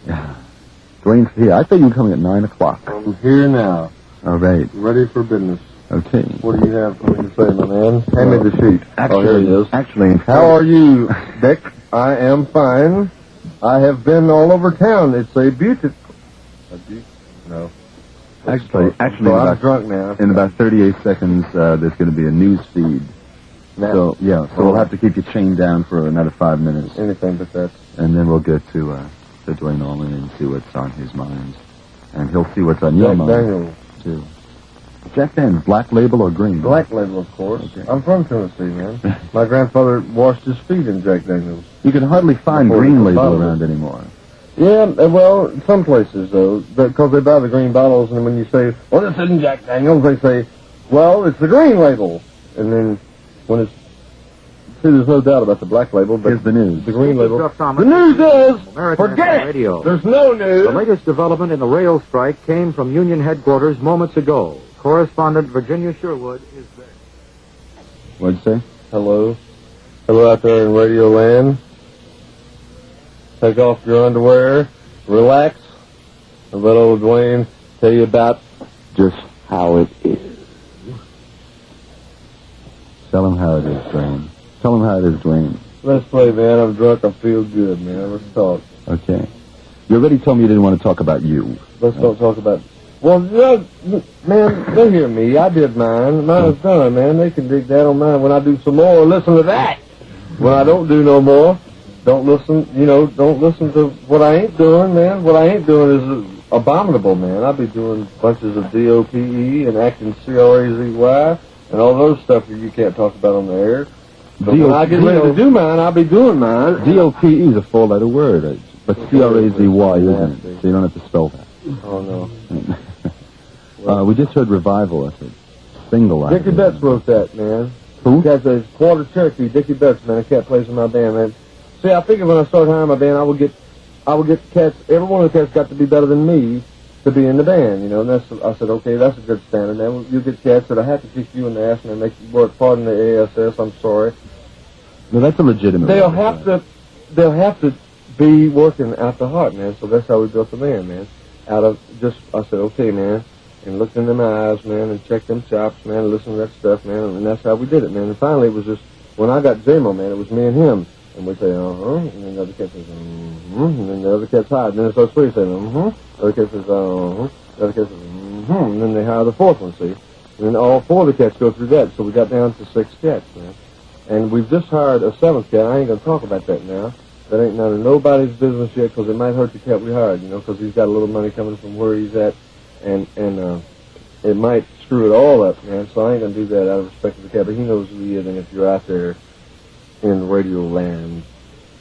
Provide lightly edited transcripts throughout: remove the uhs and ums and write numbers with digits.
Yeah. Duane's here. I thought you were coming at 9 o'clock. I'm here now. All right. Ready for business. Okay. What do you have for me to say, my man? Hand me the sheet. Here it is. Actually, how are you, Dick? I am fine. I have been all over town. It's a beautiful... No. Actually, I'm drunk now. In about 38 seconds, there's going to be a news feed. Now. So we'll have to keep you chained down for another 5 minutes. Anything but that. And then we'll get to Duane Allman and see what's on his mind. And he'll see what's on your mind, Daniels. too. Jack Daniels, black label or green? Black label, of course. Okay. I'm from Tennessee, man. My grandfather washed his feet in Jack Daniels. You can hardly find green label around anymore. Yeah, well, some places, though, because they buy the green bottles, and when you say, well, this isn't Jack Daniels, they say, well, it's the green label. And then when it's... See, there's no doubt about the black label, but... Here's the news. The green label. The news is, forget it! Radio. There's no news! The latest development in the rail strike came from Union headquarters moments ago. Correspondent Virginia Sherwood is there. What'd you say? Hello. Hello out there in Radio Land. Take off your underwear, relax, and let old Duane tell you about just how it is. Tell him how it is, Duane. Tell him how it is, Duane. Let's play, man. I'm drunk. I feel good, man. Let's talk. Okay. You already told me you didn't want to talk about you. Let's don't talk about... Well, man, they hear me. I did mine. Mine is done, man. They can dig that on mine. When I do some more, listen to that. When I don't do no more, don't listen to what I ain't doing, man. What I ain't doing is abominable, man. I'll be doing bunches of DOPE and acting CRAZY and all those stuff that you can't talk about on the air. But when I get ready to do mine, I'll be doing mine. DOPE is a four-letter word, but CRAZY isn't it? So you don't have to spell that. Oh, no. We just heard Revival. That's a single. Dickie Betts wrote that, man. Who? That's a quarter Cherokee. Dickie Betts, man. A cat plays in my band, man. See, I figured when I started hiring my band, I would get cats. Every one of the cats got to be better than me to be in the band, you know. And I said, okay, that's a good standard. Then you get cats that I have to kick you in the ass and make you work. Pardon the ASS. I'm sorry. No, that's a legitimate. They'll have to be working out the heart, man. So that's how we built the band, man. I said, okay, man, and looked in them eyes, man, and checked them chops, man, and listened to that stuff, man, and that's how we did it, man. And finally, it was just, when I got J-Mo, man, it was me and him, and we'd say, and then the other cat says, and then the other cat's hide, and then it's those three saying, the other cat says, the other cat says, and then they hire the fourth one, see, and then all four of the cats go through that, so we got down to 6 cats, man, and we've just hired a 7th cat. I ain't gonna talk about that now. That ain't none of nobody's business yet, because it might hurt the cat we hired, you know, because he's got a little money coming from where he's at, and it might screw it all up, man, so I ain't going to do that out of respect to the cat, but he knows who he is, and if you're out there in radio land,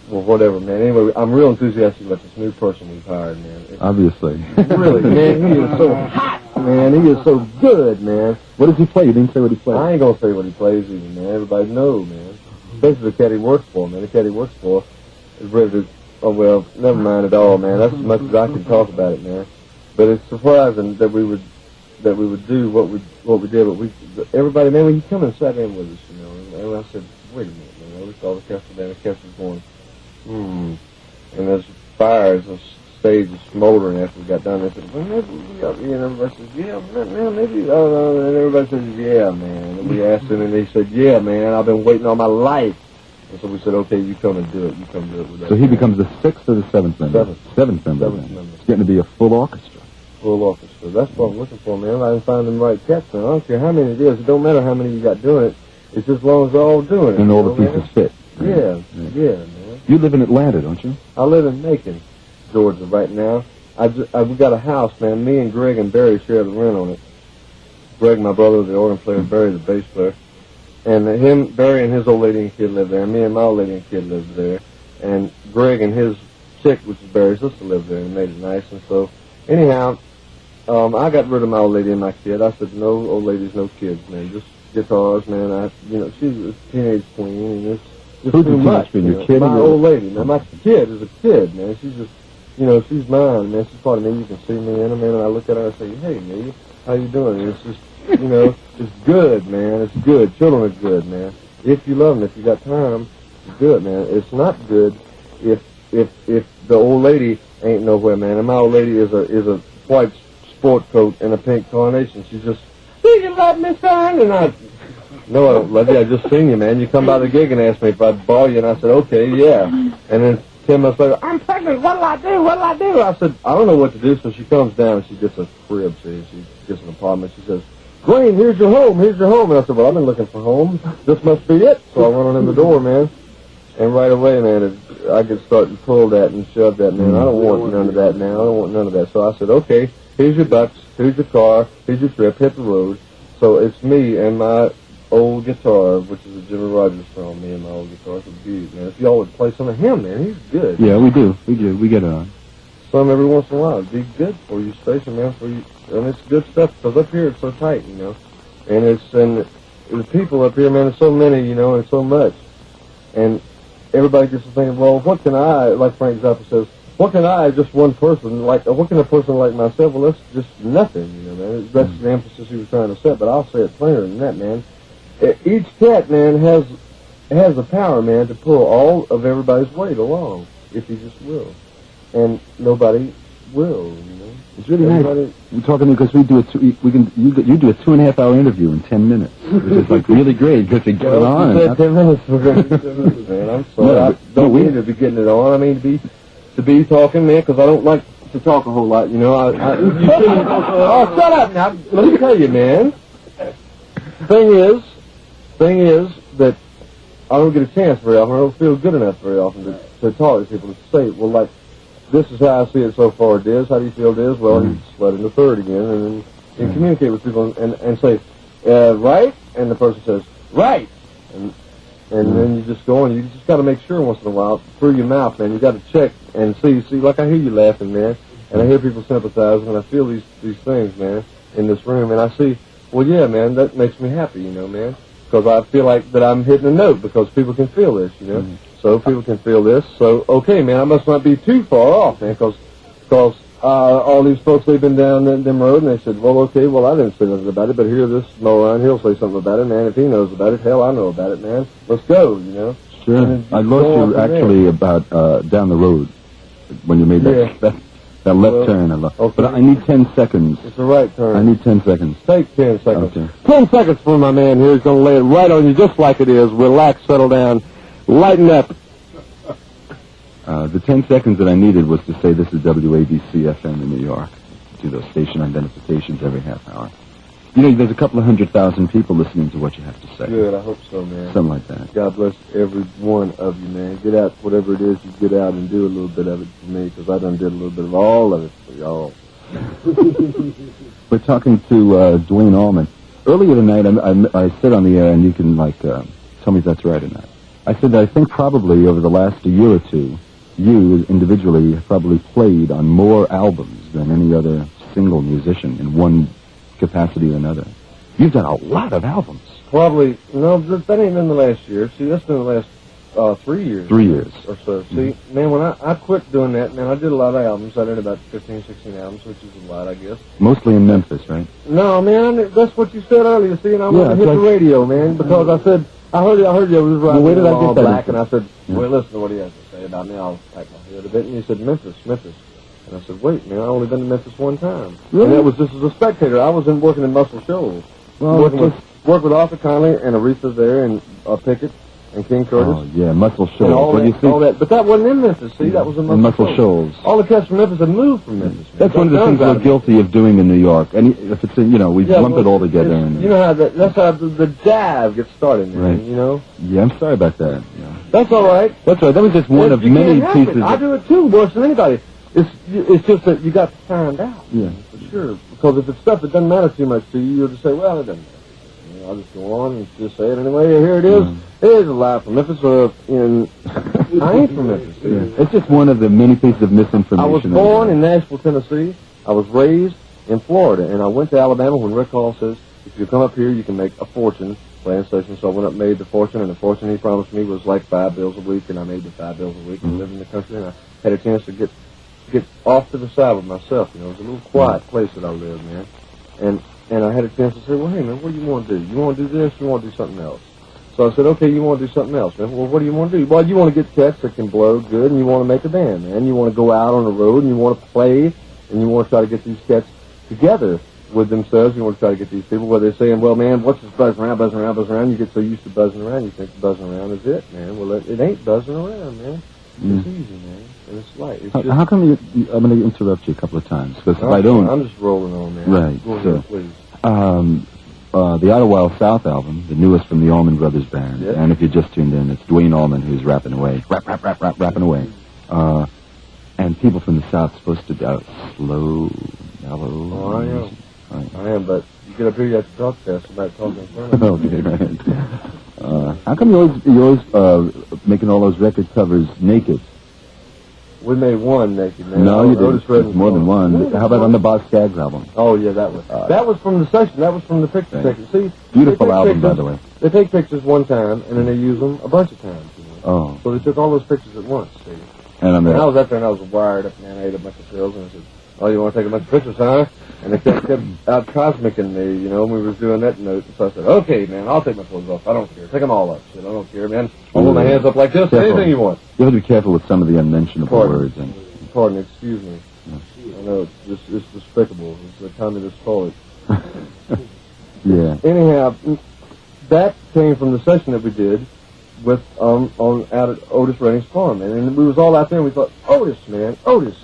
well, whatever, man. Anyway, I'm real enthusiastic about this new person we've hired, man. Obviously. Really, man, he is so hot, man. He is so good, man. What does he play? You didn't say what he plays. I ain't going to say what he plays even, man. Everybody knows, man. Especially the cat he works for, man. The cat he works for is ready to, oh, well, never mind at all, man. That's as much as I can talk about it, man. But it's surprising that we would do what we did. But everybody, man, when he come and sat in with us, you know, and I said, wait a minute, man. I looked all the cats were there, the cats was going, and there's fires, the stage was smoldering after we got done. They said, well, maybe we ought to, and everybody says, yeah, man, maybe, oh, and everybody says, yeah, man. And we asked him, and they said, yeah, man, I've been waiting all my life. And so we said, okay, you come and do it. You come do it with us. So he becomes the 6th or the 7th member? 7th member. 7th member. It's getting to be a full orchestra. Full orchestra. That's what I'm looking for, man. I didn't find them right cats, man. I don't care how many it is. It don't matter how many you got doing it. It's just as long as they're all doing it. And all the pieces fit. Yeah, man. You live in Atlanta, don't you? I live in Macon, Georgia, right now. We got a house, man. Me and Greg and Barry share the rent on it. Greg, my brother, the organ player, Barry, the bass player. And Barry and his old lady and kid live there. Me and my old lady and kid live there. And Greg and his chick, which is Barry's sister, lived there and made it nice. And so, anyhow, I got rid of my old lady and my kid. I said, no old ladies, no kids, man. Just guitars, man. She's a teenage queen, and it's just too much. Your kid my old lady. Now, my kid is a kid, man. She's just, she's mine, man. She's part of me. You can see me in her, man. And I look at her and say, hey, me, how you doing? And it's just, it's good, man. It's good. Children are good, man. If you love them, if you got time, it's good, man. It's not good if if the old lady ain't nowhere, man, and my old lady is a white sport coat and a pink carnation, she's just, do you love me, son? And no, I don't love you. I just seen you, man. You come by the gig and asked me if I'd ball you, and I said, okay, yeah. And then 10 months later, I'm pregnant. What'll I do? What'll I do? I said, I don't know what to do. So she comes down and she gets a crib. She gets an apartment. She says, Duane, here's your home. Here's your home. And I said, well, I've been looking for home. This must be it. So I run on in the door, man. And right away, man, I get started to pull that and shove that, man. I don't want none of that, man. I don't want none of that. So I said, okay, here's your bucks. Here's your car. Here's your trip. Hit the road. So it's me and my old guitar, which is a Jimmy Rogers song, me and my old guitar. It's a beauty, man. If y'all would play some of him, man, he's good. Yeah, we do. We get it on. Some every once in a while. It'd be good for you, station, man, for you. And it's good stuff, because up here it's so tight, you know. And the people up here, man, there's so many, you know, and so much. And everybody gets to thinking, well, what can I, like Frank Zappa says, what can I, just one person, like, what can a person like myself, well, that's just nothing, you know, man. That's the emphasis he was trying to set, but I'll say it plainer than that, man. Each cat, man, has the power, man, to pull all of everybody's weight along, if he just will. And nobody will, you know. It's really nice. We're talking because you do a 2.5 hour interview in 10 minutes, which is like really great because they get it on. You said 10 minutes. We're going to do 10 minutes, man. I'm sorry. No, I don't mean to be getting it on. I mean to be talking, man, because I don't like to talk a whole lot, you know. Oh, shut up now. Let me tell you, man. Thing is that I don't get a chance very often. I don't feel good enough very often to talk to people, to say, well, like, this is how I see it so far, Diz. How do you feel, Diz? Well, you slide in the third again, and then communicate with people and say, right? And the person says, right. And then you just go and you just got to make sure once in a while, through your mouth, man, you got to check and see, like I hear you laughing, man, and I hear people sympathizing, and I feel these things, man, in this room, and I see, well, yeah, man, that makes me happy, you know, man, because I feel like that I'm hitting a note because people can feel this, you know. So people can feel this. So, okay, man, I must not be too far off, man, because all these folks, they've been down them road, and they said, well, okay, well, I didn't say nothing about it, but here, this moron, he'll say something about it, man. If he knows about it, hell, I know about it, man. Let's go, you know. Sure. I lost you, actually, about down the road when you made that left turn. Okay. But I need 10 seconds. It's the right turn. I need 10 seconds. Take 10 seconds. Okay. 10 seconds for my man here. He's going to lay it right on you just like it is. Relax, settle down. Lighten up. The 10 seconds that I needed was to say this is WABC FM in New York. Do those station identifications every half hour. You know, there's a couple of 100,000 people listening to what you have to say. Good, I hope so, man. Something like that. God bless every one of you, man. Get out, whatever it is, you get out and do a little bit of it for me, because I done did a little bit of all of it for y'all. We're talking to Duane Allman. Earlier tonight, I said on the air, and you can, tell me if that's right or not. I said that I think probably over the last year or two, you individually have probably played on more albums than any other single musician in one capacity or another. You've done a lot of albums. Probably, no, that ain't in the last year. See, that's been the last 3 years. 3 years. Or so. See, man, when I quit doing that, man, I did a lot of albums. I did about 15, 16 albums, which is a lot, I guess. Mostly in Memphis, right? No, man, that's what you said earlier, see, and I want to hit the radio, man, because I said, I heard you was right. Well, where did I get that? Black, and I said, well, listen to what he has to say about me. I'll pack my head a bit. And he said, Memphis. And I said, wait, man, I only been to Memphis one time. Really? And that was just as a spectator. I was working in Muscle Shoals. Well, worked with Arthur Conley and Aretha there, and Pickett and King Curtis. Oh, yeah, Muscle Shoals. All that. But that wasn't in Memphis, see? That was in Muscle Shoals. All the cats from Memphis had moved from Memphis. Man. That's one of the things we're guilty of doing in New York. And if it's, we lump it all together. And, you know how that's how the jive gets started, man, right. You know? Yeah, I'm sorry about that. Yeah. That's all right. That's all right. That was just one of many pieces. I do it, too, worse than anybody. It's just that you got to find out. Yeah. For sure. Because if it's stuff that doesn't matter too much to you, you'll just say, well, it doesn't matter. I'll just go on and just say it anyway. Here it is. Here's a lie from Memphis. I ain't from Memphis. Yeah. It's just one of the many pieces of misinformation. I was born in Nashville, Tennessee. I was raised in Florida, and I went to Alabama when Rick Hall says, if you come up here, you can make a fortune playing station. So I went up and made the fortune, and the fortune he promised me was like $5 bills a week, and I made the $5 bills a week and lived in the country, and I had a chance to get off to the side with myself. It was a little quiet place that I lived, man. And I had a chance to say, well, hey, man, what do you want to do? You want to do this? You want to do something else? So I said, okay, you want to do something else, man. Well, what do you want to do? Well, you want to get cats that can blow good, and you want to make a band, man. You want to go out on the road, and you want to play, and you want to try to get these cats together with themselves. You want to try to get these people where they're saying, well, man, what's this buzzing around, buzzing around, buzzing around? You get so used to buzzing around, you think buzzing around is it, man. Well, it ain't buzzing around, man. It's easy, man, and it's light. It's how come you, I'm going to interrupt you a couple of times, because if I don't... I'm just rolling on, man. Right, go sure. ahead, please. The Outer Wild South album, the newest from the Allman Brothers Band, Yep. and if you just tuned in, it's Duane Allman who's rapping away. Rapping away. And people from the South supposed to be slow, mellow. Oh, I am. Right. I am, but you get up here, you have to talk fast about talking in front of me. Okay, right. How come you always making all those record covers naked? We made one naked, man. No, you Otis didn't. Redding's More than one. How about on the Bob Skaggs album? Oh, yeah, that was from the section. That was from the picture Right. section. See, Beautiful album, by the way. They take pictures one time, and then they use them a bunch of times. You know? Oh. So they took all those pictures at once, see. And on And I the... was up there, and I was wired up, man. I ate a bunch of pills, and I said, oh, you want to take a bunch of pictures, huh? And they kept out cosmicing me, you know, when we was doing that note. So I said, okay, man, I'll take my clothes off. I don't care. Take them all up. Shit, I don't care, man. I'll hold my hands up like this. Careful. Anything you want. You have to be careful with some of the unmentionable words. And... Pardon, excuse me. I know, it's despicable. It's a communist poet. Yeah. Anyhow, that came from the session that we did with out at Otis Redding's farm, man. And we was all out there, and we thought, Otis,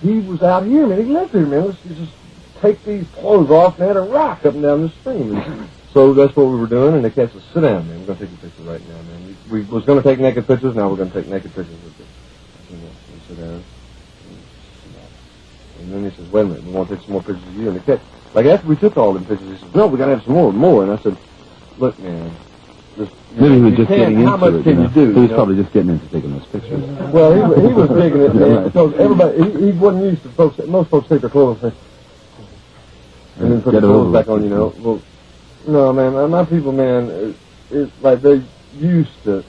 he was out here, man. He lived here, man. Let's just take these clothes off, man, and rock up and down the stream. And so that's what we were doing, and they kept us, sit down, man. We're going to take a picture right now, man. We was going to take naked pictures, now we're going to take naked pictures with you. And sit down. And then he says, wait a minute, we want to take some more pictures of you. And they kept, like, after we took all the pictures, he says, no, we got to have some more. And I said, look, man, Maybe he was just getting into it. How much can you do? He was probably just getting into taking those pictures. Well, he was digging it, man, because everybody, he wasn't used to folks. Most folks take their clothes and then put their clothes back on, you know. Well, no, man, my people, man, it's like they're used to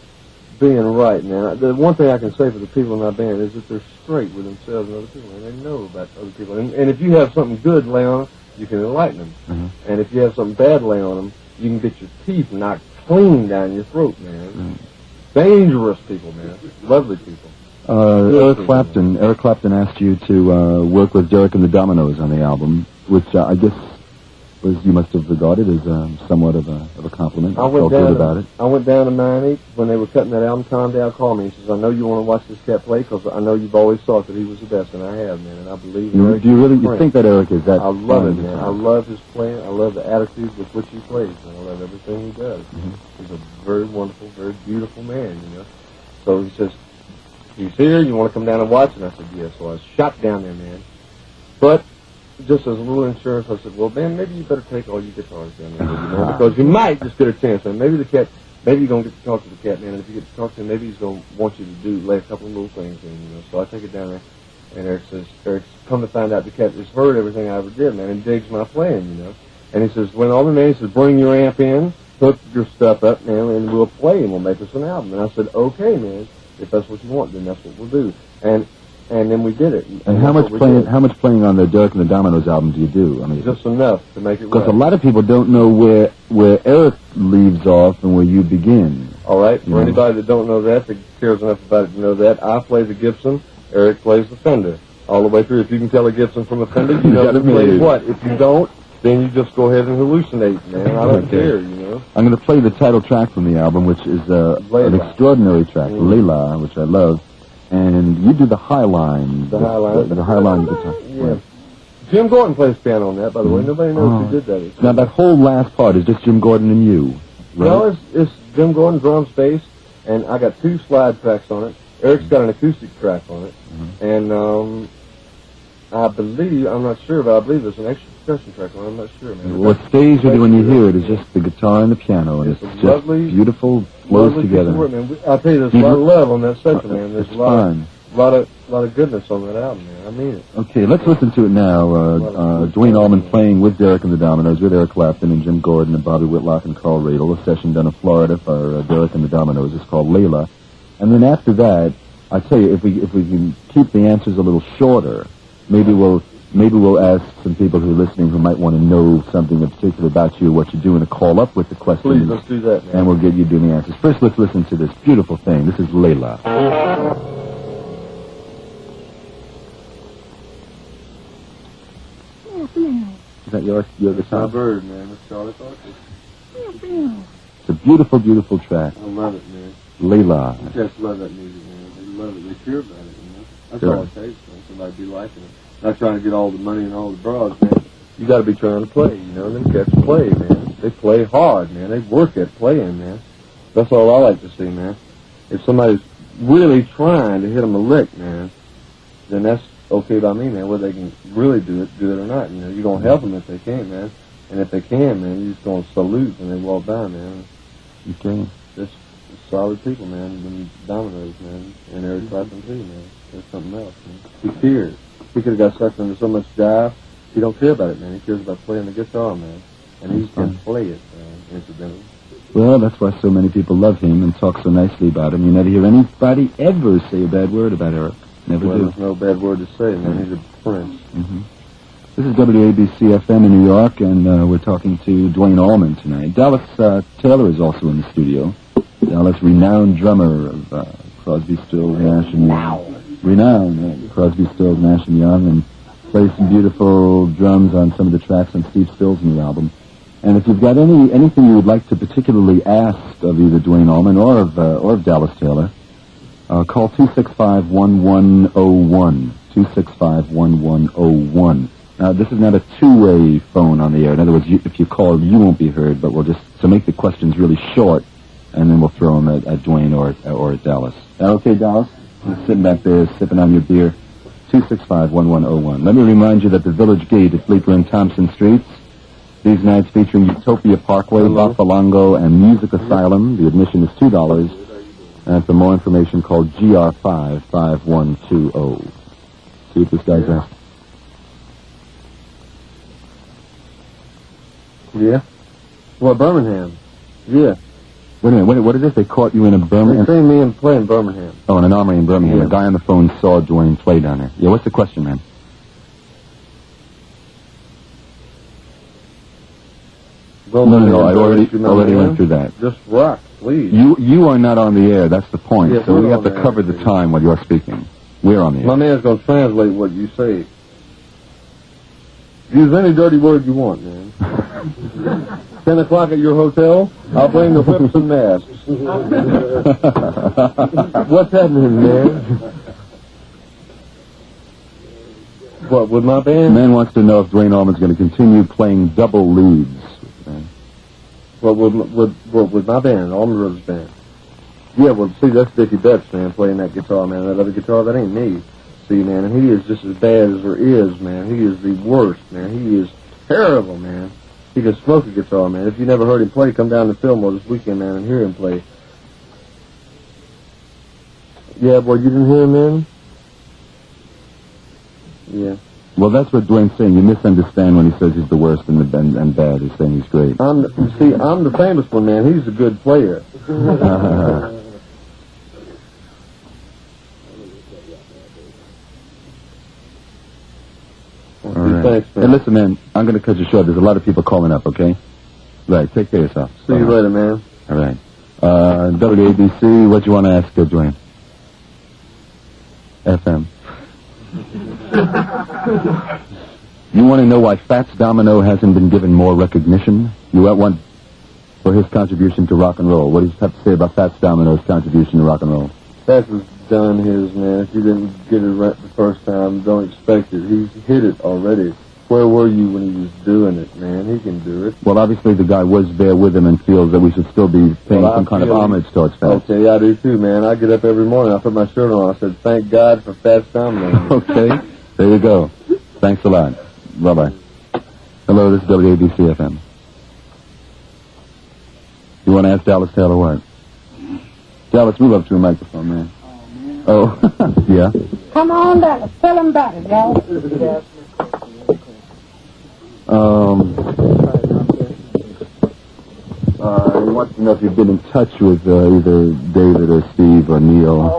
being right, man. The one thing I can say for the people in my band is that they're straight with themselves and other people, and they know about other people. And if you have something good lay on them, you can enlighten them. And if you have something bad lay on them, you can get your teeth knocked clean down your throat, man. Dangerous people, man. Lovely people. Eric Clapton asked you to work with Derek and the Dominoes on the album, which I guess you must have regarded as somewhat of a compliment. I went down to Miami when they were cutting that album. Tom Dow called me. He says, I know you want to watch this cat play because I know you've always thought that he was the best, and I have, man, and I believe in Eric. Do you really think that Eric is that? I love it, man. I love his playing. I love the attitude with which he plays, and I love everything he does. He's a very wonderful, very beautiful man, you know. So he says, he's here, you want to come down and watch? And I said, yes. So I was shot down there, man. But just as a little insurance, I said, well, man, maybe you better take all your guitars down there, you know, because you might just get a chance. And maybe maybe you're going to get to talk to the cat, man, and if you get to talk to him, maybe he's going to want you to lay a couple of little things in, you know. So I take it down there, and Eric's come to find out the cat has heard everything I ever did, man, and digs my playing, you know. And he says, when all the man, he says, bring your amp in, hook your stuff up, man, and we'll play, and we'll make us an album. And I said, okay, man, if that's what you want, then that's what we'll do. And then we did it. And how much playing on the Derek and the Dominoes album do you do? I mean, just enough to make it because a lot of people don't know where Eric leaves off and where you begin. All right. For anybody that don't know that cares enough about it to know that, I play the Gibson, Eric plays the Fender all the way through. If you can tell a Gibson from a Fender, you know who plays what. If you don't, then you just go ahead and hallucinate, man. I don't care, you know. I'm going to play the title track from the album, which is an extraordinary track, Layla, which I love. And you do the high line. The high line guitar. Yeah. Right. Jim Gordon plays piano on that, by the way. Nobody knows who did that. Now, that whole last part is just Jim Gordon and you, right? No, it's Jim Gordon, drums, bass, and I got 2 slide tracks on it. Eric's got an acoustic track on it. And I believe, I'm not sure, but I believe there's an extra percussion track on it. I'm not sure, man. What stays with you when you hear it is just the guitar and the piano, and it's just lovely, beautiful, flows together. I'll tell you, there's a lot of love on that section, man. There's a lot of goodness on that album, man. I mean it. Okay, let's listen to it now. Duane Allman playing with Derek and the Dominoes, with Eric Clapton and Jim Gordon and Bobby Whitlock and Carl Radle. A session done in Florida for Derek and the Dominoes. It's called Layla. And then after that, I tell you, if we can keep the answers a little shorter, maybe we'll maybe we'll ask some people who are listening who might want to know something in particular about you, what you're doing, to call up with the questions. Please, let's do that, man. And we'll get you doing the answers. First, let's listen to this beautiful thing. This is Layla. Is that your guitar? My bird, man. That's Charlie Parker. It's a beautiful, beautiful track. I love it, man. Layla. I just love that music, man. They love it. They care about it, you know. That's Sure. all it takes, man. Somebody be liking it. Not trying to get all the money and all the broads, man. You got to be trying to play, you know. Them cats play, man. They play hard, man. They work at playing, man. That's all I like to see, man. If somebody's really trying to hit them a lick, man, then that's okay by me, man. Whether they can really do it or not, you know. You're going to help them if they can, man. And if they can, man, you're just going to salute when they walk by, man. Okay. Just solid people, man. Them Dominoes, man. And Eric Clapton, too, man. There's something else, man. He cares. He could have got sucked into so much jive. He don't care about it, man. He cares about playing the guitar, man. And he can play it, incidentally. Well, that's why so many people love him and talk so nicely about him. You never hear anybody ever say a bad word about Eric. Never do. There's no bad word to say, man. He's a prince. Mm-hmm. This is WABC FM in New York, and we're talking to Duane Allman tonight. Dallas Taylor is also in the studio. Dallas, renowned drummer of Crosby, Stills, Nash and Young. Renowned Crosby, Stills, Nash and Young, and plays some beautiful drums on some of the tracks on Steve Stills' new album. And if you've got anything you would like to particularly ask of either Duane Allman or of Dallas Taylor, call 265-1101. 265-1101. Now, this is not a two-way phone on the air. In other words, if you call, you won't be heard, but we'll just make the questions really short, and then we'll throw them at Duane or at Dallas. Is that okay, Dallas? Just sitting back there, sipping on your beer. 265-1101. Let me remind you that the Village Gate at Bleecker and Thompson Streets, these nights featuring Utopia Parkway, Bafalongo, and Music Asylum. The admission is $2. And for more information, call GR55120. See what this guy's at. Yeah? Well, Birmingham. Yeah. Wait a minute, what is this? They caught you in a Birmingham? They seen me and play in Birmingham. Oh, in an armory in Birmingham. Yeah. A guy on the phone saw Duane play down there. Yeah, what's the question, man? Well, No, I already went through that. Just rock, please. You are not on the air, that's the point. Yes, so we we're have on to the air. cover the time while you're speaking. We're on the air. My man's going to translate what you say. Use any dirty word you want, man. 10 o'clock at your hotel, I'll bring the whips and masks. What's happening, man? What, with my band? Man wants to know if Duane Allman's going to continue playing double leads. What, with my band, Allman Brothers Band. Yeah, well, see, that's Dickie Betts, man, playing that guitar, man. That other guitar, that ain't me. See, man, and he is just as bad as there is, man. He is the worst, man. He is terrible, man. He can smoke a guitar, man. If you never heard him play, come down to Fillmore this weekend, man, and hear him play. Yeah, boy, you didn't hear him, man? Yeah. Well, that's what Duane's saying. You misunderstand when he says he's the worst and bad. He's saying he's great. I'm the famous one, man. He's a good player. All right. Thanks, man. Hey, listen, man, I'm going to cut you short. There's a lot of people calling up, okay? Right, take care of yourself. See you later, man. All right. WABC, what do you want to ask Duane? FM. You want to know why Fats Domino hasn't been given more recognition? You want for his contribution to rock and roll. What do you have to say about Fats Domino's contribution to rock and roll? Fats has done his, man. If you didn't get it right the first time, don't expect it. He's hit it already. Where were you when he was doing it, man? He can do it. Well, obviously the guy was there with him and feels that we should still be paying some kind of homage towards Fats. Okay, I do too, man. I get up every morning, I put my shirt on, I said, thank God for Fats Domino. Okay, there you go. Thanks a lot. Bye-bye. Hello, this is WABC FM. You want to ask Dallas Taylor what? Dallas, move up to a microphone, man. Oh, yeah? Come on, Dallas. Tell him about it, y'all. He wants to know if you've been in touch with either David or Steve or Neil.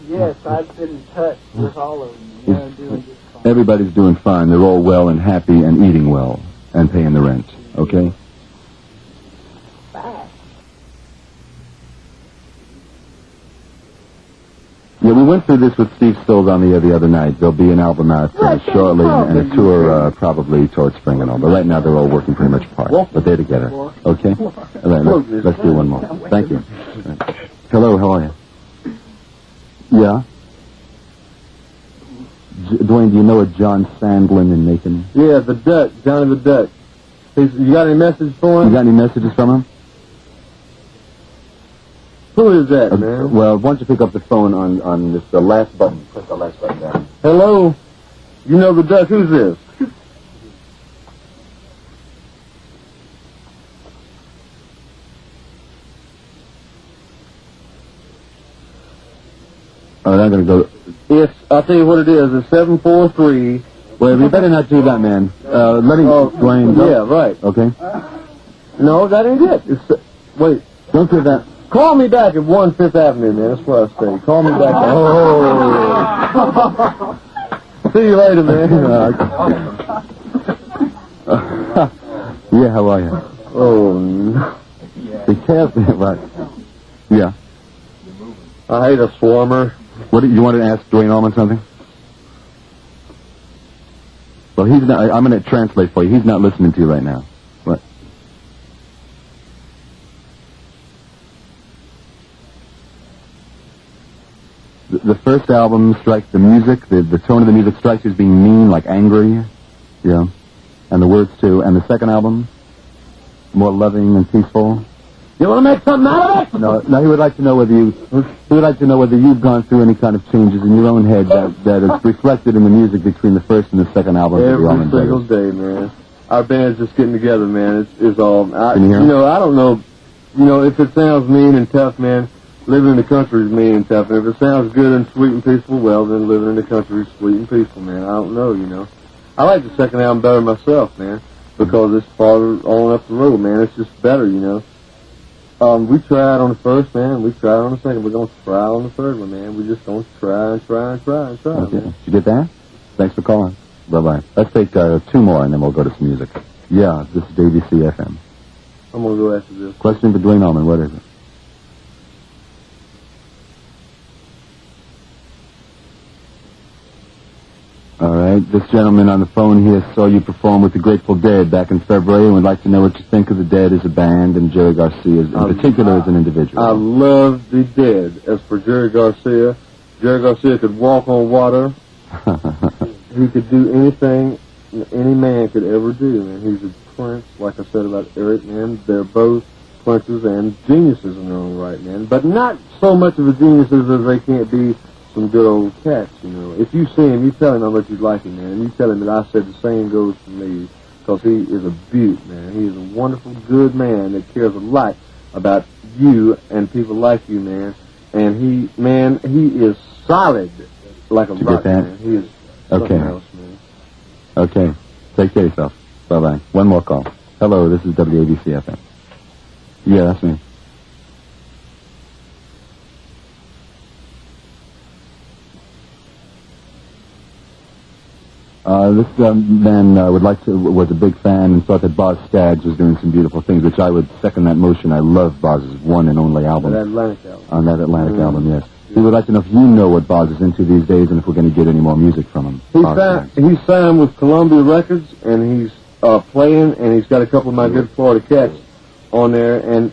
Yeah, Yes, I've been in touch with all of them. They're doing just fine. Everybody's doing fine. They're all well and happy and eating well and paying the rent. Okay? Bye. Yeah, we went through this with Steve Stills on the air the other night. There'll be an album out shortly and a tour probably towards spring and all. But right now they're all working pretty much apart. But they're together. Okay? All right, let's do one more. Thank you. Hello, how are you? Yeah? Duane, do you know a John Sandlin in Macon? Yeah, the Duck, Johnny the Duck. You got any message for him? You got any messages from him? Who is that, man? Well, why don't you pick up the phone on this, the last button. Press the last button down. Hello? You know the Duck. Who's this? All right, I'm going to go. I'll tell you what it is. It's 743. Well, you better not do that, man. Let him, Duane. Yeah, right. Okay. No, that ain't it. Wait. Don't do that. Call me back at 1 Fifth Avenue, man. That's what I say. Call me back. Oh. See you later, man. Yeah, how are you? Oh, no. Be careful. Right. Yeah. I hate a swarmer. What do you want to ask Duane Allman something? Well, he's not. I'm going to translate for you. He's not listening to you right now. What? The first album strikes the music, the tone of the music strikes you as being mean, like angry. Yeah. And the words too. And the second album, more loving and peaceful. You want to make something out of it? No, he would like to know whether you've gone through any kind of changes in your own head that is reflected in the music between the first and the second album. Every single day, man. Our band's just getting together, man. It's all. Can you hear him? I don't know. If it sounds mean and tough, man, living in the country is mean and tough. And if it sounds good and sweet and peaceful, well, then living in the country is sweet and peaceful, man. I don't know, I like the second album better myself, man, because it's farther on up the road, man. It's just better, We tried on the first, man. We tried on the second. We're going to try on the third one, man. We're just going to try and try and try and try, okay. man. Did you get that? Thanks for calling. Bye-bye. Let's take 2 more, and then we'll go to some music. Yeah, this is WABC FM. I'm going to go after this. Question for Duane Allman. What is it? All right. This gentleman on the phone here saw you perform with the Grateful Dead back in February and would like to know what you think of the Dead as a band and Jerry Garcia in particular as an individual. I love the Dead. As for Jerry Garcia could walk on water. He could do anything any man could ever do, man. He's a prince, like I said about Eric, man. They're both princes and geniuses in their own right, man. But not so much of a geniuses as they can't be some good old cats, If you see him, you tell him how much you like him, man. And you tell him that I said the same goes for me, because he is a beaut, man. He is a wonderful, good man that cares a lot about you and people like you, man. And he is solid like a rock, man. He is something else, man. Okay. Take care of yourself. Bye-bye. One more call. Hello, this is WABC FM. Yeah, that's me. This man was a big fan and thought that Boz Scaggs was doing some beautiful things, which I would second that motion. I love Boz's one and only album. That Atlantic album. On that Atlantic album, yes. He would like to know if you know what Boz is into these days and if we're going to get any more music from him. He's signed with Columbia Records, and he's playing, and he's got a couple of my good Florida cats on there, and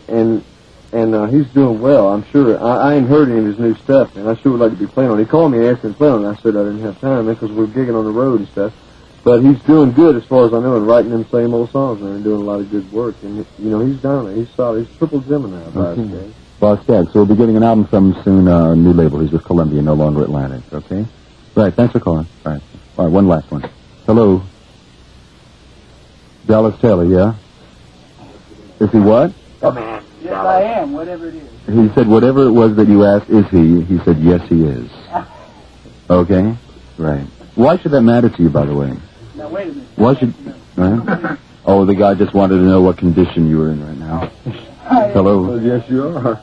he's doing well, I'm sure. I ain't heard any of his new stuff, and I sure would like to be playing on it. He called me and asked me to play on it, and I said I didn't have time, because we're gigging on the road and stuff. But he's doing good, as far as I know, and writing them same old songs, man, and doing a lot of good work. And, he's down there. He's solid. He's triple Gemini, Boz Scaggs. Boz Scaggs. So we'll be getting an album from him soon, a new label. He's with Columbia, no longer Atlantic, okay? Right, thanks for calling. All right, one last one. Hello? Dallas Taylor, yeah? Is he what? Come on. Yes, I am, whatever it is. He said whatever it was that you asked, is he? He said, yes, he is. Okay? Right. Why should that matter to you, by the way? Now, wait a minute. Why should... Right? Oh, the guy just wanted to know what condition you were in right now. Hello? Well, yes, you are.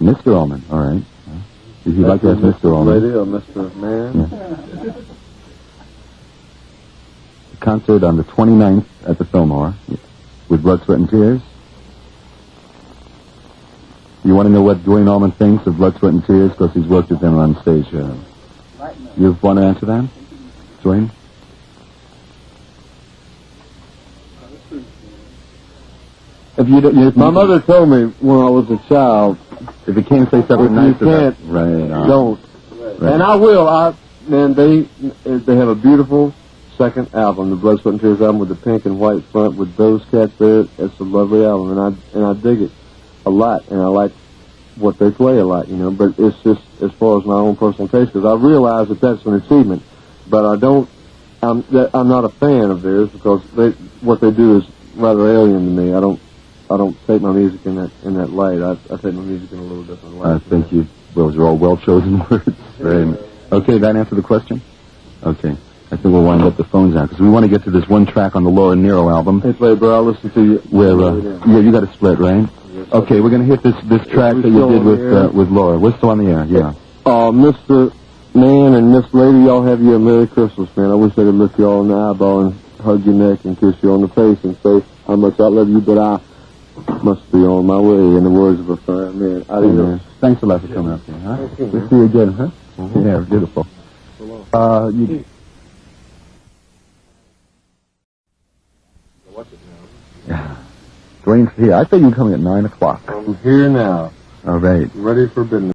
Mr. Allman, all right. If you'd like to ask Mr. Allman. Lady or Mr. Man? Yeah. The concert on the 29th at the Fillmore with Blood, Sweat, and Tears. You want to know what Duane Allman thinks of Blood, Sweat, and Tears? Because he's worked with them on stage. You want to answer that, Duane? My mother told me when I was a child, if you can't say something nice about right, don't. Right. And I will. Man, they have a beautiful second album, the Blood, Sweat, and Tears album with the pink and white front with those cats there. It's a lovely album, and I dig it a lot, and I like what they play a lot, you know. But it's just as far as my own personal taste, because I realize that that's an achievement, but I'm not a fan of theirs because what they do is rather alien to me. I don't take my music in that light. I take my music in a little different light. I think those are all well-chosen words. Right. Okay, that answer the question? Okay. I think we'll wind up the phones out, because we want to get to this one track on the Laura Nero album. Hey, play, bro, I'll listen to you. Where, yeah, you got a split, right? Yes, okay, we're going to hit this track that you did with Laura. We're still on the air, yeah. Mr. Man and Miss Lady, y'all have you a Merry Christmas, man. I wish I could look you all in the eyeball and hug your neck and kiss you on the face and say how much I love you, but I must be on my way, in the words of a fine man. Adios. Thanks a lot for coming up here, huh? We'll see you again, huh? Mm-hmm. Yeah, beautiful. Duane's here. I thought you were coming at 9 o'clock. I'm here now. All right. Ready for business.